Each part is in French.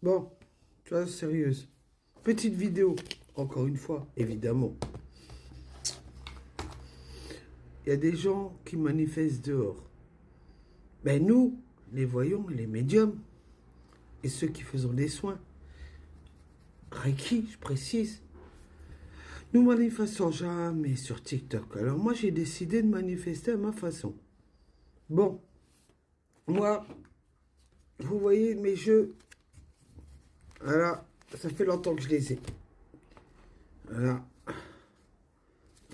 Bon, tu vois, sérieuse. Petite vidéo, encore une fois, évidemment. Il y a des gens qui manifestent dehors. Ben nous, les voyants et les médiums, et ceux qui faisons des soins, Reiki, je précise, nous manifestons jamais sur TikTok. Alors moi, j'ai décidé de manifester à ma façon. Bon, moi, vous voyez mes jeux, voilà, ça fait longtemps que je les ai. Voilà.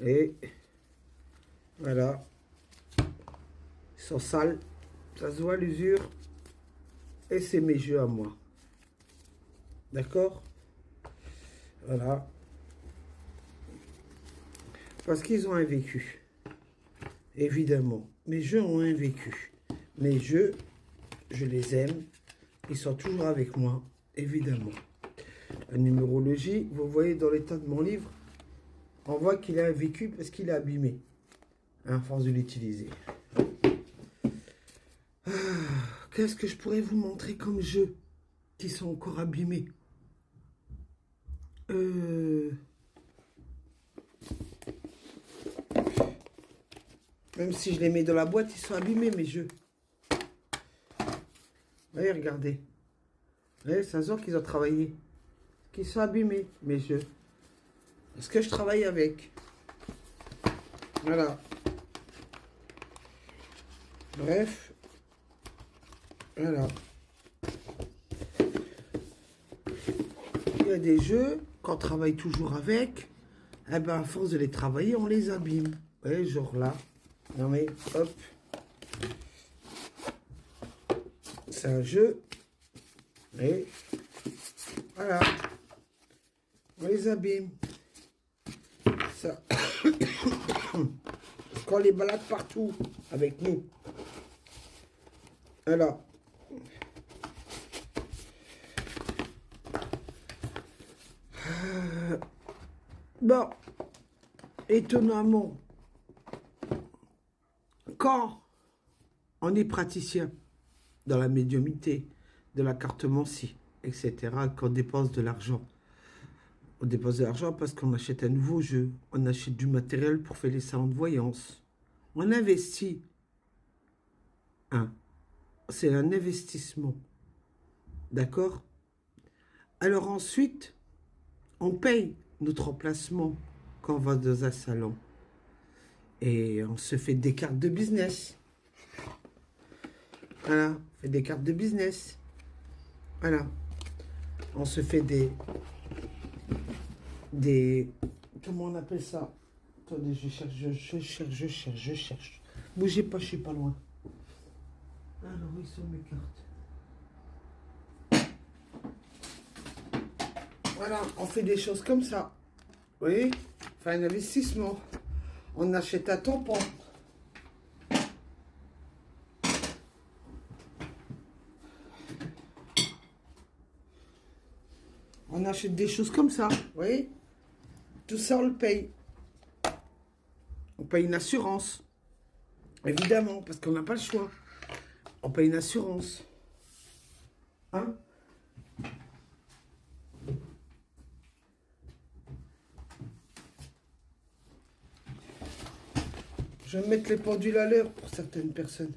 Et voilà. Ils sont sales. Ça se voit l'usure. Et c'est mes jeux à moi. D'accord? Voilà. Parce qu'ils ont un vécu. Évidemment. Mes jeux ont un vécu. Mes jeux, je les aime. Ils sont toujours avec moi. Évidemment. La numérologie, vous voyez dans l'état de mon livre, on voit qu'il a un vécu parce qu'il est abîmé. À force de l'utiliser. Qu'est-ce que je pourrais vous montrer comme jeux qui sont encore abîmés? Même si je les mets dans la boîte, ils sont abîmés, mes jeux. Allez, regardez. Allez, ça se voit qu'ils ont travaillé. Qu'ils sont abîmés, mes jeux. Parce que je travaille avec. Voilà. Bref. Voilà. Il y a des jeux qu'on travaille toujours avec. Eh ben, à force de les travailler, on les abîme. Vous voyez, genre là. Non mais, hop. C'est un jeu. Et voilà. On les abîme. Ça. Qu'on les balade partout avec nous. Alors. Bon. Étonnamment. Quand on est praticien dans la médiumnité, de la cartomancie, etc., qu'on dépense de l'argent. On dépense de l'argent parce qu'on achète un nouveau jeu, on achète du matériel pour faire les salons de voyance. On investit. Hein. C'est un investissement. D'accord? Alors ensuite, on paye notre emplacement quand on va dans un salon. Et on se fait des cartes de business. Voilà, on fait des cartes de business. Voilà. On se fait des... Comment on appelle ça? Attendez, je cherche. Bougez pas, je suis pas loin. Alors, où sont mes cartes? Voilà, on fait des choses comme ça. Vous voyez? Enfin, un investissement. On achète un tampon. On achète des choses comme ça. Vous voyez? Tout ça, on le paye. On paye une assurance. Évidemment, parce qu'on n'a pas le choix. On paye une assurance. Hein? Je vais mettre les pendules à l'heure pour certaines personnes.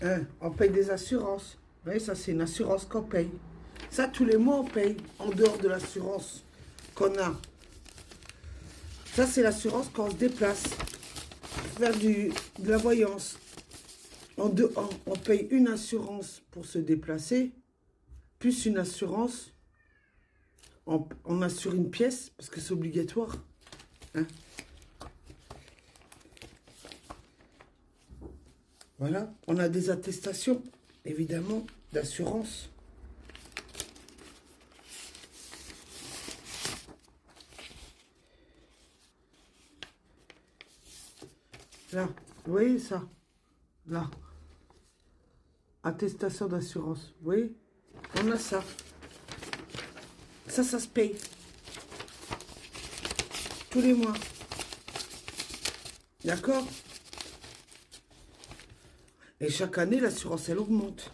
Hein, on paye des assurances. Vous voyez, ça c'est une assurance qu'on paye. Ça, tous les mois, on paye en dehors de l'assurance qu'on a. Ça, c'est l'assurance quand on se déplace. Faire de la voyance. On paye une assurance pour se déplacer, plus une assurance. On assure une pièce, parce que c'est obligatoire. Hein? Voilà, on a des attestations, évidemment, d'assurance. Là, vous voyez ça? Là. attestation d'assurance. Vous voyez? On a ça. Ça se paye. Tous les mois. D'accord? Et chaque année, l'assurance, elle augmente.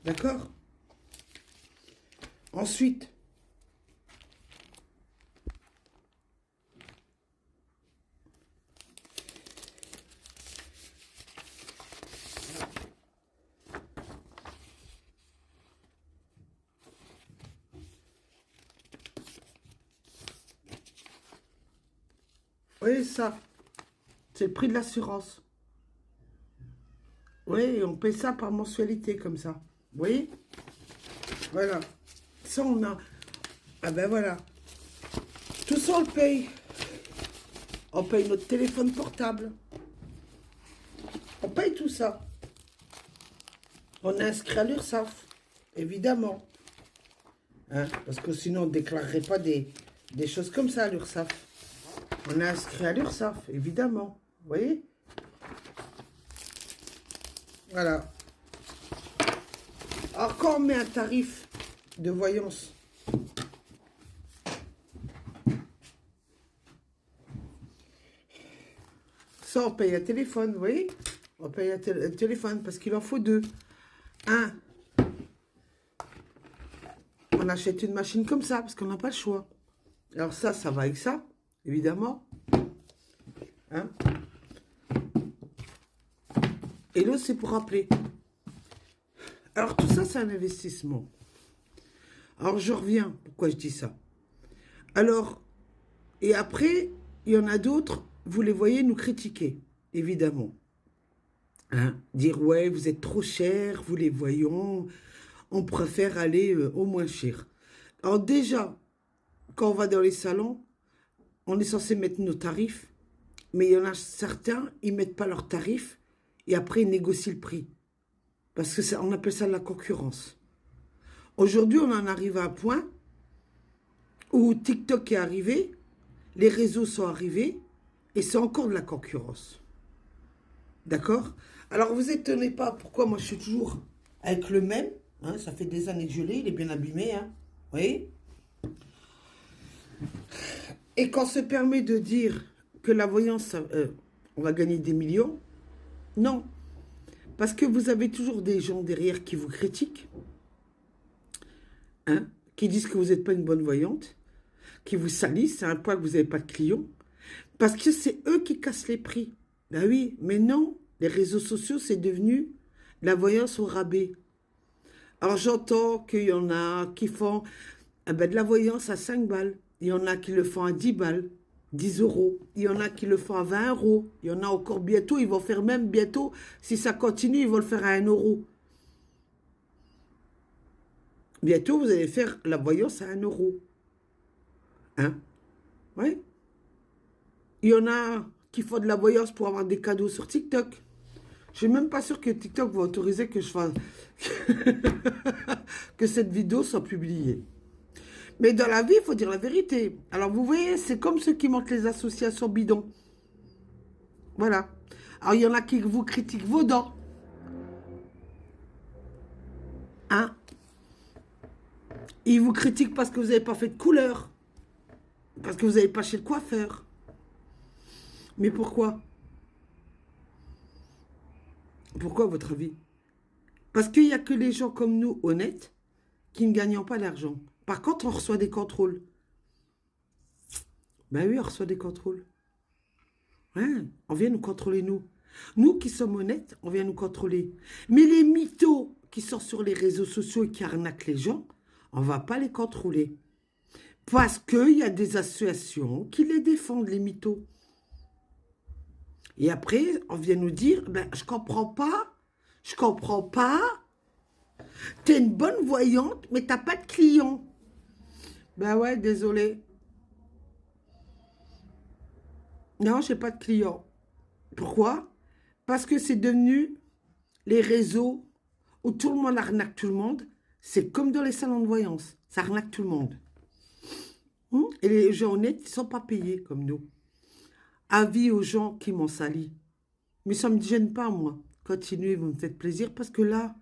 D'accord? Ensuite, vous voyez ça? C'est le prix de l'assurance. Oui, on paye ça par mensualité, comme ça. Vous voyez? Voilà. Ça, on a... Ah ben voilà. Tout ça, on le paye. On paye notre téléphone portable. On paye tout ça. On est inscrit à l'URSSAF, évidemment. Hein? Parce que sinon, on ne déclarerait pas des choses comme ça à l'URSSAF. On est inscrit à l'URSSAF, évidemment. Vous voyez? Voilà. Alors, quand on met un tarif de voyance, ça, on paye un téléphone, vous voyez? On paye un téléphone parce qu'il en faut deux. Un, on achète une machine comme ça parce qu'on n'a pas le choix. Alors ça va avec ça, évidemment. Hein? Et l'autre, c'est pour rappeler. Alors tout ça, c'est un investissement. Alors je reviens, pourquoi je dis ça? Alors, et après, il y en a d'autres, vous les voyez nous critiquer, évidemment. Hein? Dire, ouais, vous êtes trop cher, vous les voyons, on préfère aller au moins cher. Alors déjà, quand on va dans les salons, on est censé mettre nos tarifs, mais il y en a certains, ils ne mettent pas leurs tarifs, et après ils négocient le prix. Parce que ça, on appelle ça de la concurrence. Aujourd'hui, on en arrive à un point où TikTok est arrivé, les réseaux sont arrivés, et c'est encore de la concurrence. D'accord? Alors, vous étonnez pas pourquoi moi je suis toujours avec le même. Hein, ça fait des années que je l'ai, il est bien abîmé. Hein, vous voyez? Et quand on se permet de dire que la voyance, on va gagner des millions, non. Parce que vous avez toujours des gens derrière qui vous critiquent, hein, qui disent que vous n'êtes pas une bonne voyante, qui vous salissent à un point que vous n'avez pas de clients, parce que c'est eux qui cassent les prix. Ben oui, mais non, les réseaux sociaux, c'est devenu la voyance au rabais. Alors j'entends qu'il y en a qui font de la voyance à 5 balles, il y en a qui le font à 10 balles, 10 euros, il y en a qui le font à 20 euros, il y en a encore bientôt, ils vont faire même bientôt, si ça continue, ils vont le faire à 1 euro. Bientôt, vous allez faire la voyance à 1 euro. Hein? Oui. Il y en a qui font de la voyance pour avoir des cadeaux sur TikTok. Je suis même pas sûr que TikTok va autoriser que je fasse que cette vidéo soit publiée. Mais dans la vie, il faut dire la vérité. Alors vous voyez, c'est comme ceux qui montent les associations bidons. Voilà. Alors il y en a qui vous critiquent vos dents. Hein? Ils vous critiquent parce que vous n'avez pas fait de couleur. Parce que vous n'avez pas chez le coiffeur. Mais pourquoi? Pourquoi, à votre avis? Parce qu'il n'y a que les gens comme nous, honnêtes, qui ne gagnent pas d'argent. Par contre, on reçoit des contrôles. Ben oui, on reçoit des contrôles. Ouais, on vient nous contrôler, nous. Nous qui sommes honnêtes, on vient nous contrôler. Mais les mythos qui sont sur les réseaux sociaux et qui arnaquent les gens, on ne va pas les contrôler. Parce qu'il y a des associations qui les défendent, les mythos. Et après, on vient nous dire, ben, je comprends pas. T'es une bonne voyante, mais t'as pas de clients. Ben ouais, désolé. Non, j'ai pas de clients. Pourquoi? Parce que c'est devenu les réseaux où tout le monde arnaque tout le monde. C'est comme dans les salons de voyance. Ça arnaque tout le monde. Et les gens honnêtes, ils ne sont pas payés comme nous. Avis aux gens qui m'ont sali. Mais ça ne me gêne pas, moi. Continuez, vous me faites plaisir parce que là,